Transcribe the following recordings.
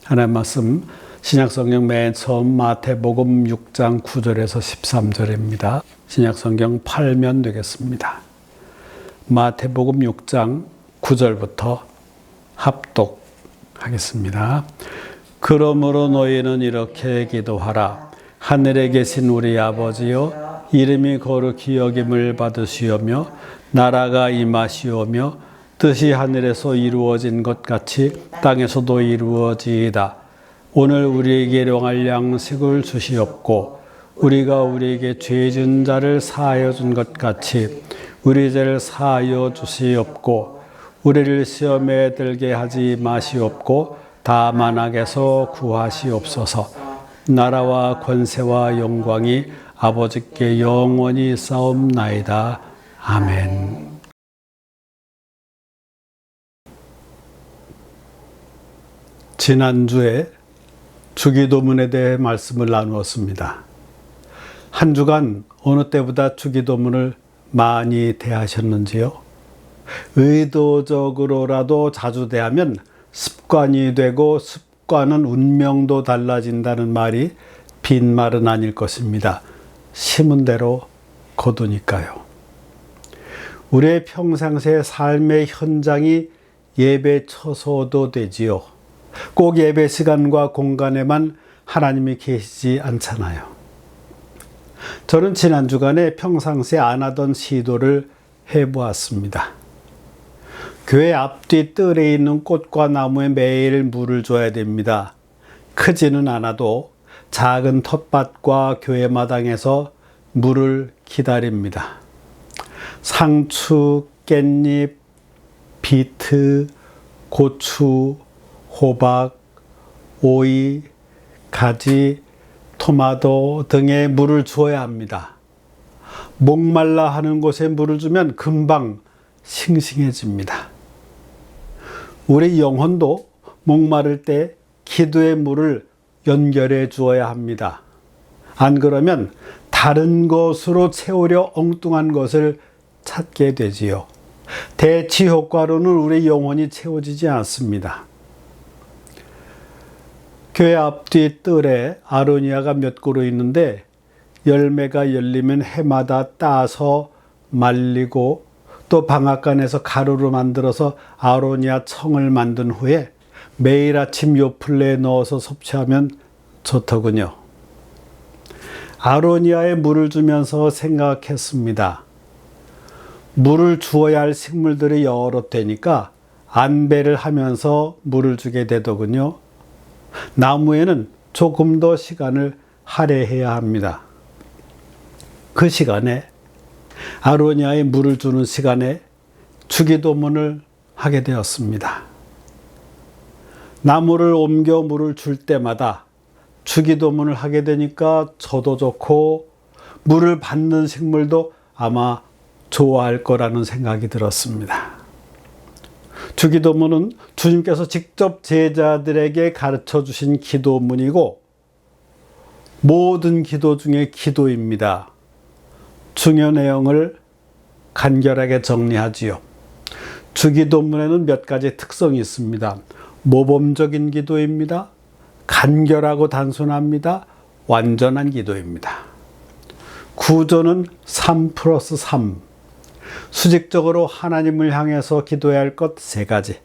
하나님 말씀 신약성경 맨 처음 마태복음 6장 9절에서 13절입니다. 신약성경 팔면 되겠습니다. 마태복음 6장 9절부터 합독하겠습니다. 그러므로 너희는 이렇게 기도하라. 하늘에 계신 우리 아버지여, 이름이 거룩히 여김을 받으시오며 나라가 임하시오며 뜻이 하늘에서 이루어진 것 같이 땅에서도 이루어지이다. 오늘 우리에게 일용할 양식을 주시옵고 우리가 우리에게 죄 지은 자를 사하여 준 것 같이 우리 죄를 사하여 주시옵고 우리를 시험에 들게 하지 마시옵고 다만 악에서 구하시옵소서. 나라와 권세와 영광이 아버지께 영원히 싸움나이다. 아멘. 지난주에 주기도문에 대해 말씀을 나누었습니다. 한 주간 어느 때보다 주기도문을 많이 대하셨는지요? 의도적으로라도 자주 대하면 습관이 되고 습관은 운명도 달라진다는 말이 빈말은 아닐 것입니다. 심은 대로 거두니까요. 우리의 평상시의 삶의 현장이 예배처소도 되지요. 꼭 예배 시간과 공간에만 하나님이 계시지 않잖아요. 저는 지난 주간에 평상시에 안 하던 시도를 해보았습니다. 교회 앞뒤 뜰에 있는 꽃과 나무에 매일 물을 줘야 됩니다. 크지는 않아도 작은 텃밭과 교회 마당에서 물을 기다립니다. 상추, 깻잎, 비트, 고추, 호박, 오이, 가지, 토마토 등에 물을 주어야 합니다. 목말라 하는 곳에 물을 주면 금방 싱싱해집니다. 우리 영혼도 목마를 때 기도의 물을 연결해 주어야 합니다. 안 그러면 다른 것으로 채우려 엉뚱한 것을 찾게 되지요. 대치 효과로는 우리 영혼이 채워지지 않습니다. 교회 앞뒤 뜰에 아로니아가 몇 그루 있는데 열매가 열리면 해마다 따서 말리고 또 방앗간에서 가루로 만들어서 아로니아 청을 만든 후에 매일 아침 요플레에 넣어서 섭취하면 좋더군요. 아로니아에 물을 주면서 생각했습니다. 물을 주어야 할 식물들이 여러 되니까 안배를 하면서 물을 주게 되더군요. 나무에는 조금 더 시간을 할애해야 합니다. 그 시간에 아로니아에 물을 주는 시간에 주기도문을 하게 되었습니다. 나무를 옮겨 물을 줄 때마다 주기도문을 하게 되니까 저도 좋고 물을 받는 식물도 아마 좋아할 거라는 생각이 들었습니다. 주기도문은 주님께서 직접 제자들에게 가르쳐 주신 기도문이고 모든 기도 중에 기도입니다. 중요 내용을 간결하게 정리하지요. 주기도문에는 몇 가지 특성이 있습니다. 모범적인 기도입니다. 간결하고 단순합니다. 완전한 기도입니다. 구조는 3+3. 수직적으로 하나님을 향해서 기도해야 할 것 3가지.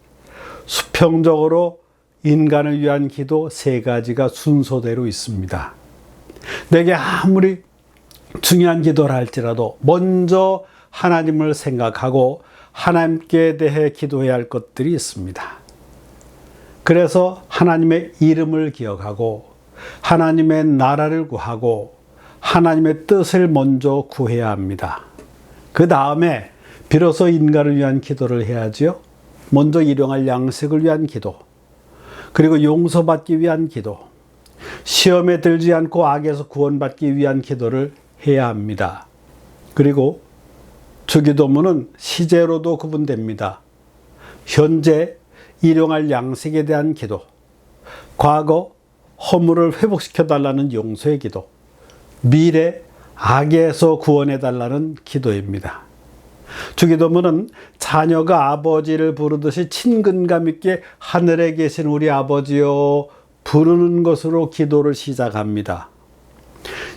수평적으로 인간을 위한 기도 3가지가 순서대로 있습니다. 내게 아무리 중요한 기도를 할지라도 먼저 하나님을 생각하고 하나님께 대해 기도해야 할 것들이 있습니다. 그래서 하나님의 이름을 기억하고 하나님의 나라를 구하고 하나님의 뜻을 먼저 구해야 합니다. 그 다음에 비로소 인간을 위한 기도를 해야지요. 먼저 일용할 양식을 위한 기도, 그리고 용서받기 위한 기도, 시험에 들지 않고 악에서 구원받기 위한 기도를 해야 합니다. 그리고 주기도문은 시제로도 구분됩니다. 현재 일용할 양식에 대한 기도, 과거 허물을 회복시켜달라는 용서의 기도, 미래 악에서 구원해달라는 기도입니다. 주기도문은 자녀가 아버지를 부르듯이 친근감 있게 하늘에 계신 우리 아버지여 부르는 것으로 기도를 시작합니다.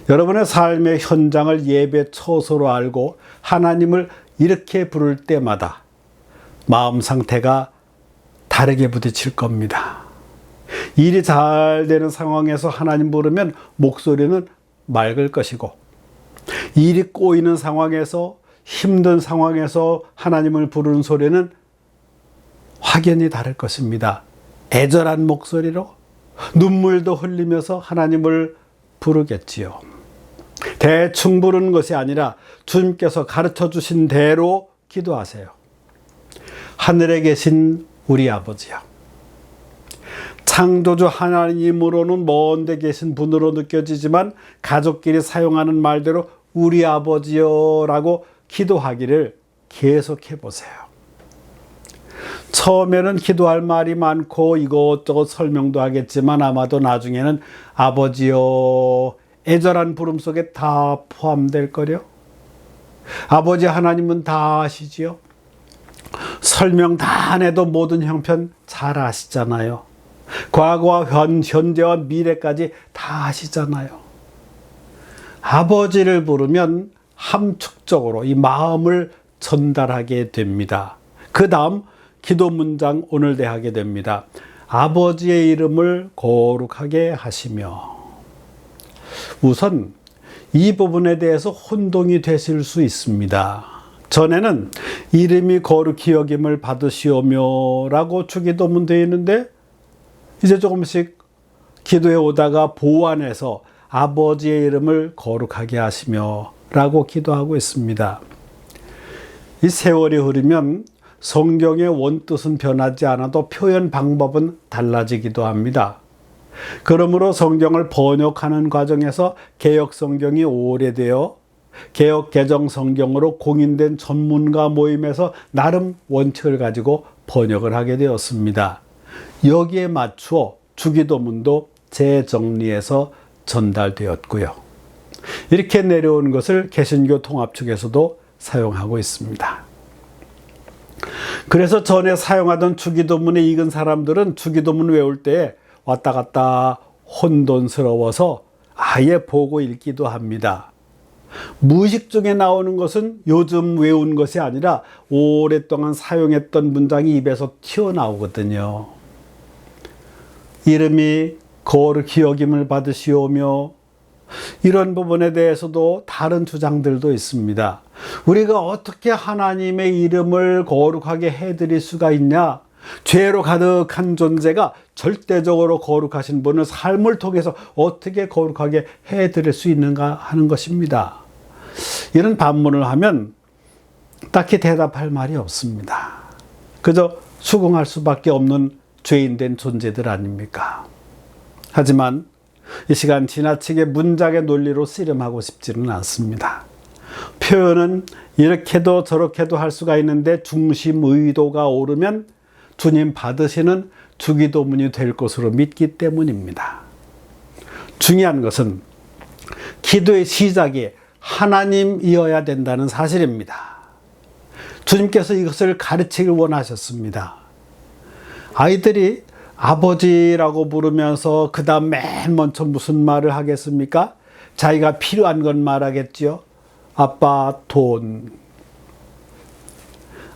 여러분의 삶의 현장을 예배 처소로 알고 하나님을 이렇게 부를 때마다 마음 상태가 다르게 부딪힐 겁니다. 일이 잘 되는 상황에서 하나님 부르면 목소리는 맑을 것이고, 일이 꼬이는 상황에서, 힘든 상황에서 하나님을 부르는 소리는 확연히 다를 것입니다. 애절한 목소리로 눈물도 흘리면서 하나님을 부르겠지요. 대충 부르는 것이 아니라 주님께서 가르쳐 주신 대로 기도하세요. 하늘에 계신 우리 아버지요. 창조주 하나님으로는 먼데 계신 분으로 느껴지지만 가족끼리 사용하는 말대로 우리 아버지요 라고 기도하기를 계속해 보세요. 처음에는 기도할 말이 많고 이것저것 설명도 하겠지만 아마도 나중에는 아버지요 애절한 부름 속에 다 포함될 거려. 아버지 하나님은 다 아시지요. 설명 다 안 해도 모든 형편 잘 아시잖아요. 과거와 현재와 미래까지 다 아시잖아요. 아버지를 부르면 함축적으로 이 마음을 전달하게 됩니다. 그 다음 기도 문장 오늘 대하게 됩니다. 아버지의 이름을 거룩하게 하시며. 우선 이 부분에 대해서 혼동이 되실 수 있습니다. 전에는 이름이 거룩히 여김을 받으시오며 라고 주기도문 되어 있는데 이제 조금씩 기도해 오다가 보완해서 아버지의 이름을 거룩하게 하시며 라고 기도하고 있습니다. 이 세월이 흐르면 성경의 원뜻은 변하지 않아도 표현 방법은 달라지기도 합니다. 그러므로 성경을 번역하는 과정에서 개역 성경이 오래되어 개역 개정 성경으로 공인된 전문가 모임에서 나름 원칙을 가지고 번역을 하게 되었습니다. 여기에 맞추어 주기도문도 재정리해서 전달되었고요. 이렇게 내려온 것을 개신교 통합 측에서도 사용하고 있습니다. 그래서 전에 사용하던 주기도문에 익은 사람들은 주기도문 외울 때 왔다 갔다 혼돈스러워서 아예 보고 읽기도 합니다. 무의식 중에 나오는 것은 요즘 외운 것이 아니라 오랫동안 사용했던 문장이 입에서 튀어나오거든요. 이름이 거룩히 여김을 받으시오며, 이런 부분에 대해서도 다른 주장들도 있습니다. 우리가 어떻게 하나님의 이름을 거룩하게 해드릴 수가 있냐? 죄로 가득한 존재가 절대적으로 거룩하신 분을 삶을 통해서 어떻게 거룩하게 해드릴 수 있는가 하는 것입니다. 이런 반문을 하면 딱히 대답할 말이 없습니다. 그저 수긍할 수밖에 없는 죄인된 존재들 아닙니까? 하지만 이 시간 지나치게 문장의 논리로 씨름하고 싶지는 않습니다. 표현은 이렇게도 저렇게도 할 수가 있는데 중심 의도가 오르면 주님 받으시는 주기도문이 될 것으로 믿기 때문입니다. 중요한 것은 기도의 시작이 하나님이어야 된다는 사실입니다. 주님께서 이것을 가르치길 원하셨습니다. 아이들이 아버지라고 부르면서 그 다음 맨 먼저 무슨 말을 하겠습니까? 자기가 필요한 건 말하겠죠. 아빠, 돈.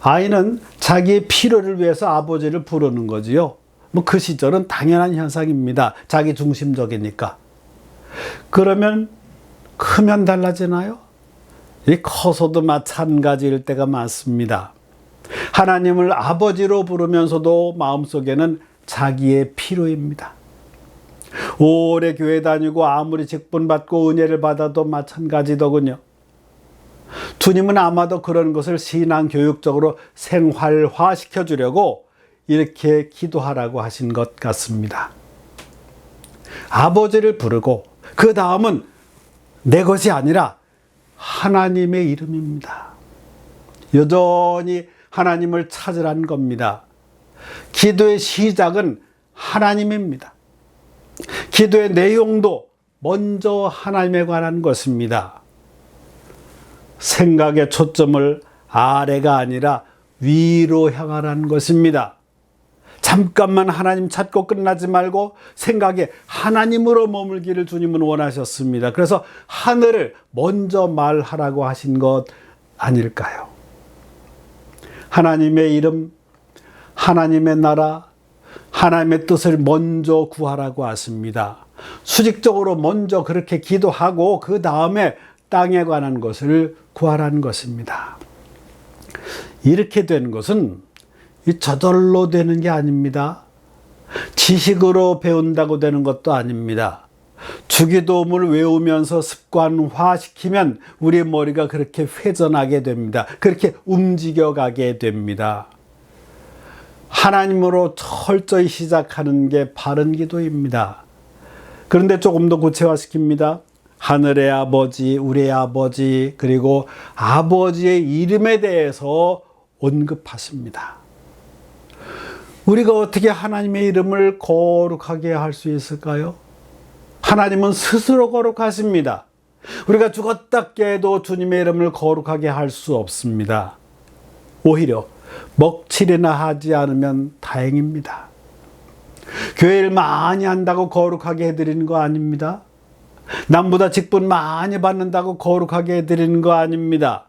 아이는 자기의 필요를 위해서 아버지를 부르는 거지요. 뭐 그 시절은 당연한 현상입니다. 자기 중심적이니까. 그러면 크면 달라지나요? 커서도 마찬가지일 때가 많습니다. 하나님을 아버지로 부르면서도 마음속에는 자기의 필요입니다. 오래 교회 다니고 아무리 직분받고 은혜를 받아도 마찬가지더군요. 주님은 아마도 그런 것을 신앙교육적으로 생활화시켜 주려고 이렇게 기도하라고 하신 것 같습니다. 아버지를 부르고 그 다음은 내 것이 아니라 하나님의 이름입니다. 여전히 하나님을 찾으라는 겁니다. 기도의 시작은 하나님입니다. 기도의 내용도 먼저 하나님에 관한 것입니다. 생각의 초점을 아래가 아니라 위로 향하라는 것입니다. 잠깐만 하나님 찾고 끝나지 말고 생각에 하나님으로 머물기를 주님은 원하셨습니다. 그래서 하늘을 먼저 말하라고 하신 것 아닐까요? 하나님의 이름, 하나님의 나라, 하나님의 뜻을 먼저 구하라고 하십니다. 수직적으로 먼저 그렇게 기도하고 그 다음에 땅에 관한 것을 구하라는 것입니다. 이렇게 되는 것은 저절로 되는 게 아닙니다. 지식으로 배운다고 되는 것도 아닙니다. 주기도문을 외우면서 습관화시키면 우리 머리가 그렇게 회전하게 됩니다. 그렇게 움직여가게 됩니다. 하나님으로 철저히 시작하는 게 바른 기도입니다. 그런데 조금 더 구체화시킵니다. 하늘의 아버지, 우리의 아버지, 그리고 아버지의 이름에 대해서 언급하십니다. 우리가 어떻게 하나님의 이름을 거룩하게 할 수 있을까요? 하나님은 스스로 거룩하십니다. 우리가 죽었다 깨도 주님의 이름을 거룩하게 할 수 없습니다. 오히려 먹칠이나 하지 않으면 다행입니다. 교회를 많이 한다고 거룩하게 해드리는 거 아닙니다. 남보다 직분 많이 받는다고 거룩하게 해드리는 거 아닙니다.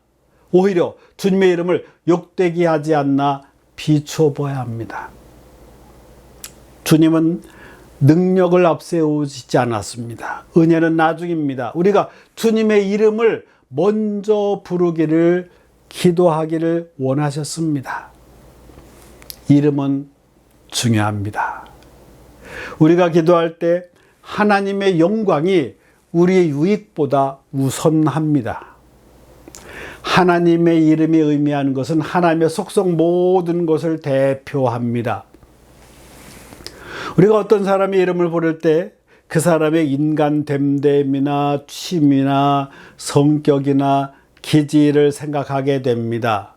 오히려 주님의 이름을 욕되게 하지 않나 비추어 보아야 합니다. 주님은 능력을 앞세우지 않았습니다. 은혜는 나중입니다. 우리가 주님의 이름을 먼저 부르기를 기도하기를 원하셨습니다. 이름은 중요합니다. 우리가 기도할 때 하나님의 영광이 우리의 유익보다 우선합니다. 하나님의 이름이 의미하는 것은 하나님의 속성 모든 것을 대표합니다. 우리가 어떤 사람의 이름을 부를 때 그 사람의 인간됨됨이나 취미나 성격이나 기질을 생각하게 됩니다.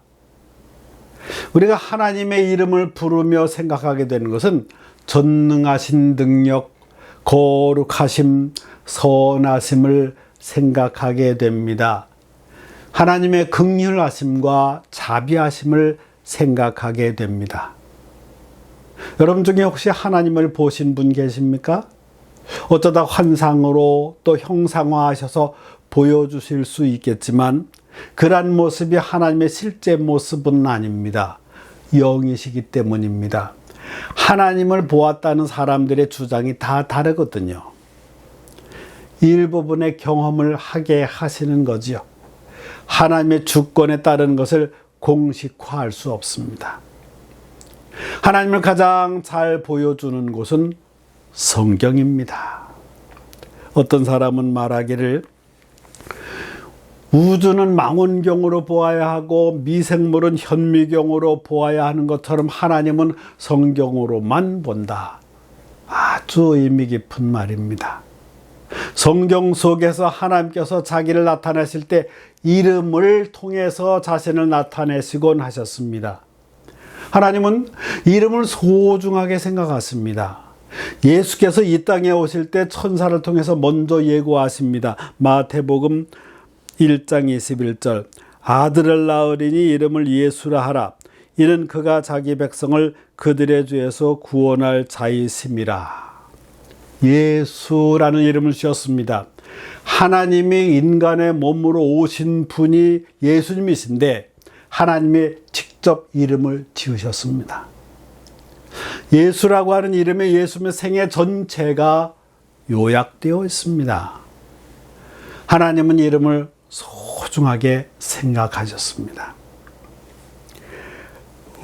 우리가 하나님의 이름을 부르며 생각하게 되는 것은 전능하신 능력, 거룩하심, 선하심을 생각하게 됩니다. 하나님의 긍휼하심과 자비하심을 생각하게 됩니다. 여러분 중에 혹시 하나님을 보신 분 계십니까? 어쩌다 환상으로 또 형상화하셔서 보여주실 수 있겠지만 그러한 모습이 하나님의 실제 모습은 아닙니다. 영이시기 때문입니다. 하나님을 보았다는 사람들의 주장이 다 다르거든요. 일부분의 경험을 하게 하시는 거지요. 하나님의 주권에 따른 것을 공식화할 수 없습니다. 하나님을 가장 잘 보여주는 곳은 성경입니다. 어떤 사람은 말하기를 우주는 망원경으로 보아야 하고 미생물은 현미경으로 보아야 하는 것처럼 하나님은 성경으로만 본다. 아주 의미 깊은 말입니다. 성경 속에서 하나님께서 자기를 나타내실 때 이름을 통해서 자신을 나타내시곤 하셨습니다. 하나님은 이름을 소중하게 생각하십니다. 예수께서 이 땅에 오실 때 천사를 통해서 먼저 예고하십니다. 마태복음 1장 21절 아들을 낳으리니 이름을 예수라 하라. 이는 그가 자기 백성을 그들의 죄에서 구원할 자이심이라. 예수라는 이름을 주셨습니다. 하나님이 인간의 몸으로 오신 분이 예수님이신데 하나님이 직접 이름을 지으셨습니다. 예수라고 하는 이름에 예수님의 생애 전체가 요약되어 있습니다. 하나님은 이름을 소중하게 생각하셨습니다.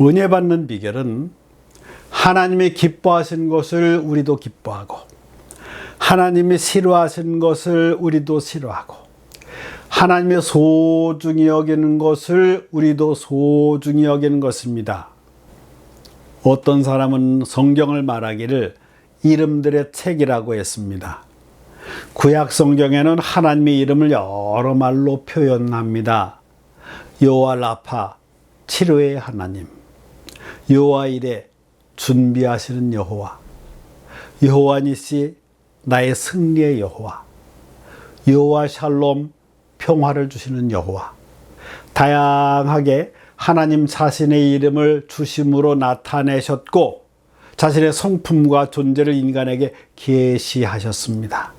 은혜 받는 비결은 하나님이 기뻐하신 것을 우리도 기뻐하고 하나님이 싫어하신 것을 우리도 싫어하고 하나님의 소중히 여기는 것을 우리도 소중히 여기는 것입니다. 어떤 사람은 성경을 말하기를 이름들의 책이라고 했습니다. 구약 성경에는 하나님의 이름을 여러 말로 표현합니다. 여호와 라파, 치료의 하나님, 여호와 이레, 준비하시는 여호와, 여호와 니시, 나의 승리의 여호와, 여호와 샬롬, 평화를 주시는 여호와. 다양하게 하나님 자신의 이름을 주심으로 나타내셨고 자신의 성품과 존재를 인간에게 계시하셨습니다.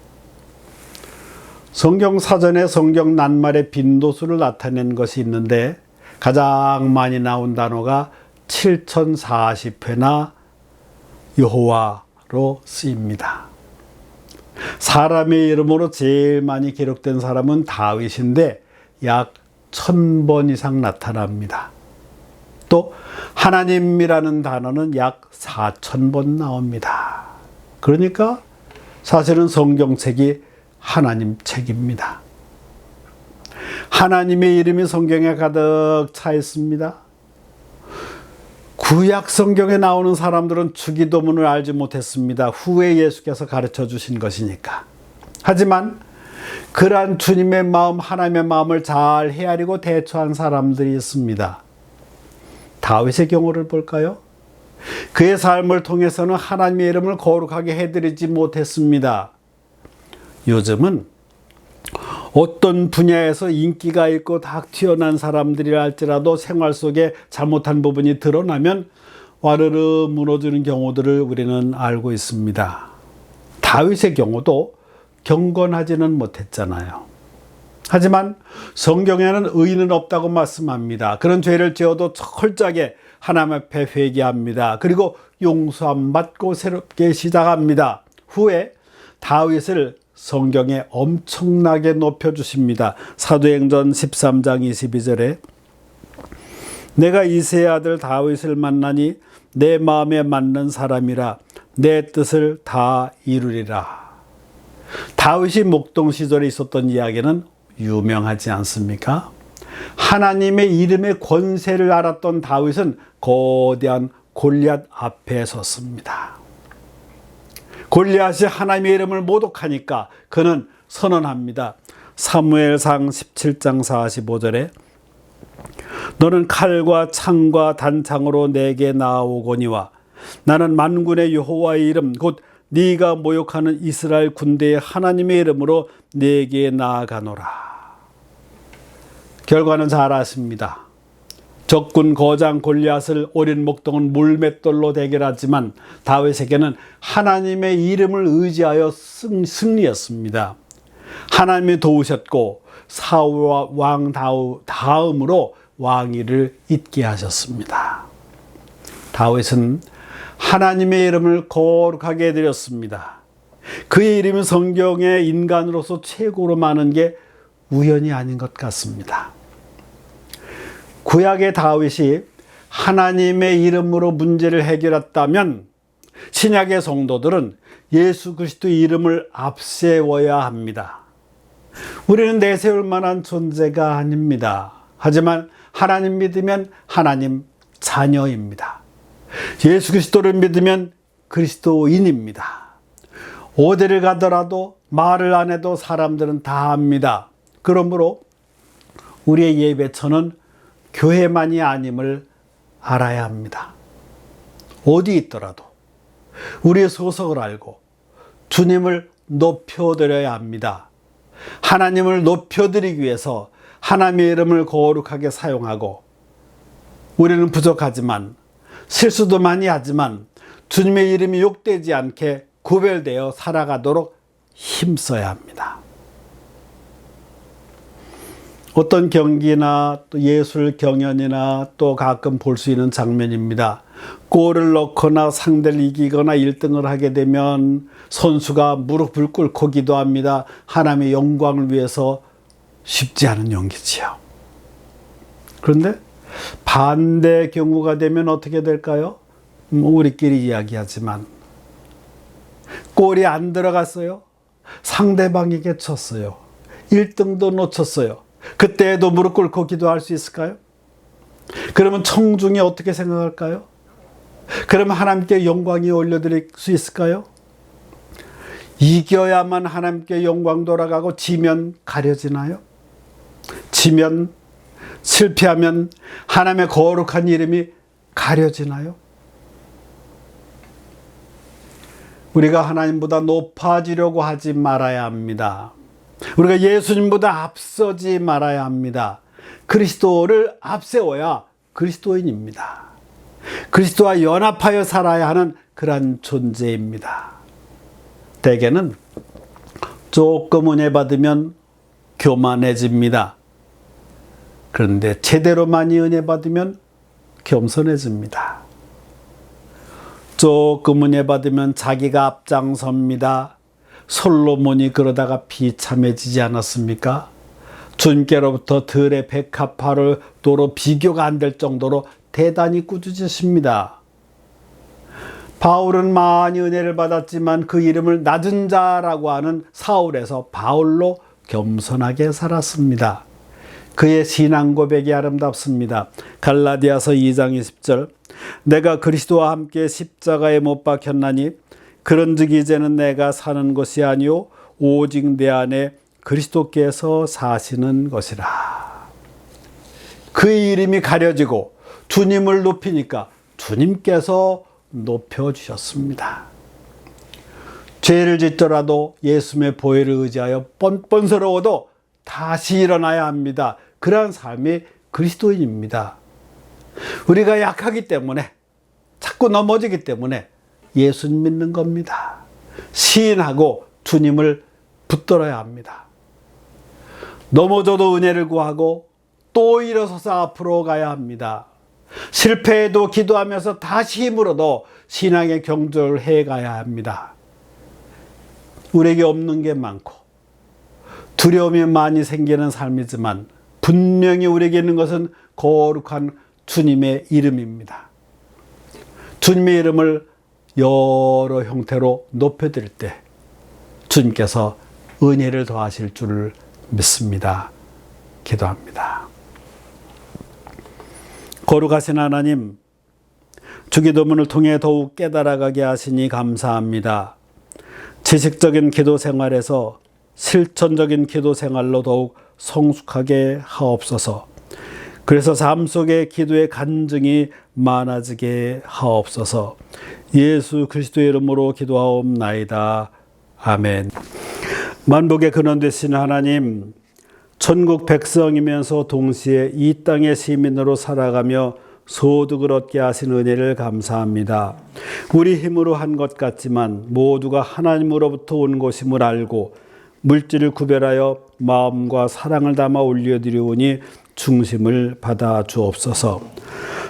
성경 사전에 성경 낱말의 빈도수를 나타낸 것이 있는데 가장 많이 나온 단어가 7040회나 여호와로 쓰입니다. 사람의 이름으로 제일 많이 기록된 사람은 다윗인데 약 1000번 이상 나타납니다. 또 하나님이라는 단어는 약 4000번 나옵니다. 그러니까 사실은 성경책이 하나님 책입니다. 하나님의 이름이 성경에 가득 차 있습니다. 구약 성경에 나오는 사람들은 주기도문을 알지 못했습니다. 후에 예수께서 가르쳐 주신 것이니까. 하지만 그러한 주님의 마음, 하나님의 마음을 잘 헤아리고 대처한 사람들이 있습니다. 다윗의 경우를 볼까요? 그의 삶을 통해서는 하나님의 이름을 거룩하게 해드리지 못했습니다. 요즘은 어떤 분야에서 인기가 있고 다 튀어난 사람들이라 할지라도 생활 속에 잘못한 부분이 드러나면 와르르 무너지는 경우들을 우리는 알고 있습니다. 다윗의 경우도 경건하지는 못했잖아요. 하지만 성경에는 의인은 없다고 말씀합니다. 그런 죄를 지어도 철저하게 하나님 앞에 회개합니다. 그리고 용서함 받고 새롭게 시작합니다. 후에 다윗을 성경에 엄청나게 높여주십니다. 사도행전 13장 22절에 내가 이새의 아들 다윗을 만나니 내 마음에 맞는 사람이라 내 뜻을 다 이루리라. 다윗이 목동 시절에 있었던 이야기는 유명하지 않습니까? 하나님의 이름의 권세를 알았던 다윗은 거대한 골리앗 앞에 섰습니다. 골리앗이 하나님의 이름을 모독하니까 그는 선언합니다. 사무엘상 17장 45절에 너는 칼과 창과 단창으로 내게 나아오거니와 나는 만군의 여호와의 이름 곧 네가 모욕하는 이스라엘 군대의 하나님의 이름으로 내게 나아가노라. 결과는 잘 아십니다. 적군 거장 골리앗을 어린 목동은 물맷돌로 대결하지만 다윗에게는 하나님의 이름을 의지하여 승리했습니다. 하나님이 도우셨고 사울과 왕 다음으로 왕위를 잇게 하셨습니다. 다윗은 하나님의 이름을 거룩하게 해드렸습니다. 그의 이름이 성경에 인간으로서 최고로 많은 게 우연이 아닌 것 같습니다. 구약의 다윗이 하나님의 이름으로 문제를 해결했다면 신약의 성도들은 예수 그리스도의 이름을 앞세워야 합니다. 우리는 내세울 만한 존재가 아닙니다. 하지만 하나님 믿으면 하나님 자녀입니다. 예수 그리스도를 믿으면 그리스도인입니다. 어디를 가더라도 말을 안 해도 사람들은 다 압니다. 그러므로 우리의 예배처는 교회만이 아님을 알아야 합니다. 어디 있더라도 우리의 소속을 알고 주님을 높여드려야 합니다. 하나님을 높여드리기 위해서 하나님의 이름을 거룩하게 사용하고 우리는 부족하지만 실수도 많이 하지만 주님의 이름이 욕되지 않게 구별되어 살아가도록 힘써야 합니다. 어떤 경기나 또 예술 경연이나 또 가끔 볼 수 있는 장면입니다. 골을 넣거나 상대를 이기거나 1등을 하게 되면 선수가 무릎을 꿇고 기도합니다. 하나님의 영광을 위해서 쉽지 않은 연기지요. 그런데 반대 경우가 되면 어떻게 될까요? 우리끼리 이야기하지만 골이 안 들어갔어요. 상대방에게 쳤어요. 1등도 놓쳤어요. 그때에도 무릎 꿇고 기도할 수 있을까요? 그러면 청중이 어떻게 생각할까요? 그러면 하나님께 영광이 올려드릴 수 있을까요? 이겨야만 하나님께 영광 돌아가고 지면 가려지나요? 지면 실패하면 하나님의 거룩한 이름이 가려지나요? 우리가 하나님보다 높아지려고 하지 말아야 합니다. 우리가 예수님보다 앞서지 말아야 합니다. 그리스도를 앞세워야 그리스도인입니다. 그리스도와 연합하여 살아야 하는 그러한 존재입니다. 대개는 조금 은혜 받으면 교만해집니다. 그런데 제대로 많이 은혜 받으면 겸손해집니다. 조금 은혜 받으면 자기가 앞장섭니다. 솔로몬이 그러다가 비참해지지 않았습니까? 주님께로부터 들의 백합화를 도로 비교가 안 될 정도로 대단히 꾸짖으십니다. 바울은 많이 은혜를 받았지만 그 이름을 낮은 자라고 하는 사울에서 바울로 겸손하게 살았습니다. 그의 신앙 고백이 아름답습니다. 갈라디아서 2장 20절 내가 그리스도와 함께 십자가에 못 박혔나니 그런즉 이제는 내가 사는 것이 아니요 오직 내 안에 그리스도께서 사시는 것이라. 그의 이름이 가려지고 주님을 높이니까 주님께서 높여주셨습니다. 죄를 짓더라도 예수님의 보혈을 의지하여 뻔뻔스러워도 다시 일어나야 합니다. 그러한 삶이 그리스도인입니다. 우리가 약하기 때문에 자꾸 넘어지기 때문에 예수님 믿는 겁니다. 시인하고 주님을 붙들어야 합니다. 넘어져도 은혜를 구하고 또 일어서서 앞으로 가야 합니다. 실패해도 기도하면서 다시 힘으로도 신앙의 경주를 해가야 합니다. 우리에게 없는 게 많고 두려움이 많이 생기는 삶이지만 분명히 우리에게 있는 것은 거룩한 주님의 이름입니다. 주님의 이름을 여러 형태로 높여드릴 때 주님께서 은혜를 더하실 줄을 믿습니다. 기도합니다. 거룩하신 하나님, 주기도문을 통해 더욱 깨달아가게 하시니 감사합니다. 지식적인 기도 생활에서 실천적인 기도 생활로 더욱 성숙하게 하옵소서. 그래서 삶 속에 기도의 간증이 많아지게 하옵소서. 예수 그리스도의 이름으로 기도하옵나이다. 아멘. 만복의 근원 되신 하나님, 천국 백성이면서 동시에 이 땅의 시민으로 살아가며 소득을 얻게 하신 은혜를 감사합니다. 우리 힘으로 한 것 같지만 모두가 하나님으로부터 온 것임을 알고 물질을 구별하여 마음과 사랑을 담아 올려드리오니 중심을 받아 주옵소서.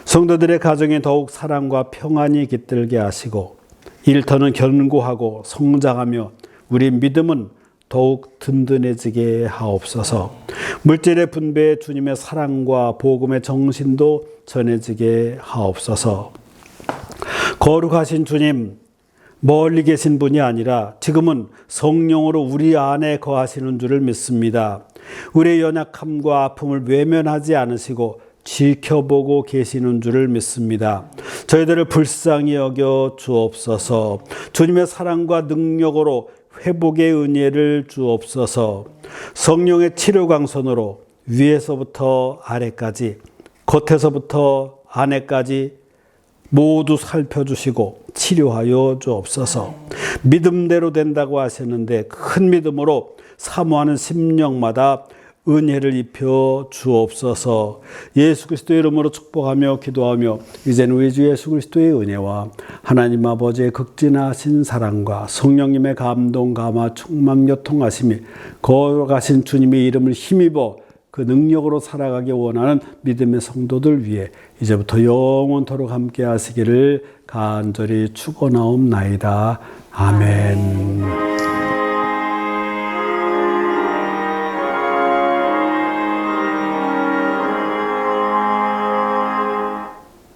성도들의 가정에 더욱 사랑과 평안이 깃들게 하시고 일터는 견고하고 성장하며 우리 믿음은 더욱 든든해지게 하옵소서. 물질의 분배에 주님의 사랑과 복음의 정신도 전해지게 하옵소서. 거룩하신 주님, 멀리 계신 분이 아니라 지금은 성령으로 우리 안에 거하시는 줄을 믿습니다. 우리의 연약함과 아픔을 외면하지 않으시고 지켜보고 계시는 줄을 믿습니다. 저희들을 불쌍히 여겨 주옵소서. 주님의 사랑과 능력으로 회복의 은혜를 주옵소서. 성령의 치료광선으로 위에서부터 아래까지, 겉에서부터 안에까지 모두 살펴주시고 치료하여 주옵소서. 믿음대로 된다고 하셨는데 큰 믿음으로 사모하는 심령마다 은혜를 입혀 주옵소서. 예수 그리스도의 이름으로 축복하며 기도하며 이제는 우리 주 예수 그리스도의 은혜와 하나님 아버지의 극진하신 사랑과 성령님의 감동, 감화, 충만, 교통하심이 거룩하신 주님의 이름을 힘입어 그 능력으로 살아가기 원하는 믿음의 성도들 위해 이제부터 영원토록 함께 하시기를 간절히 축원하옵나이다. 아멘.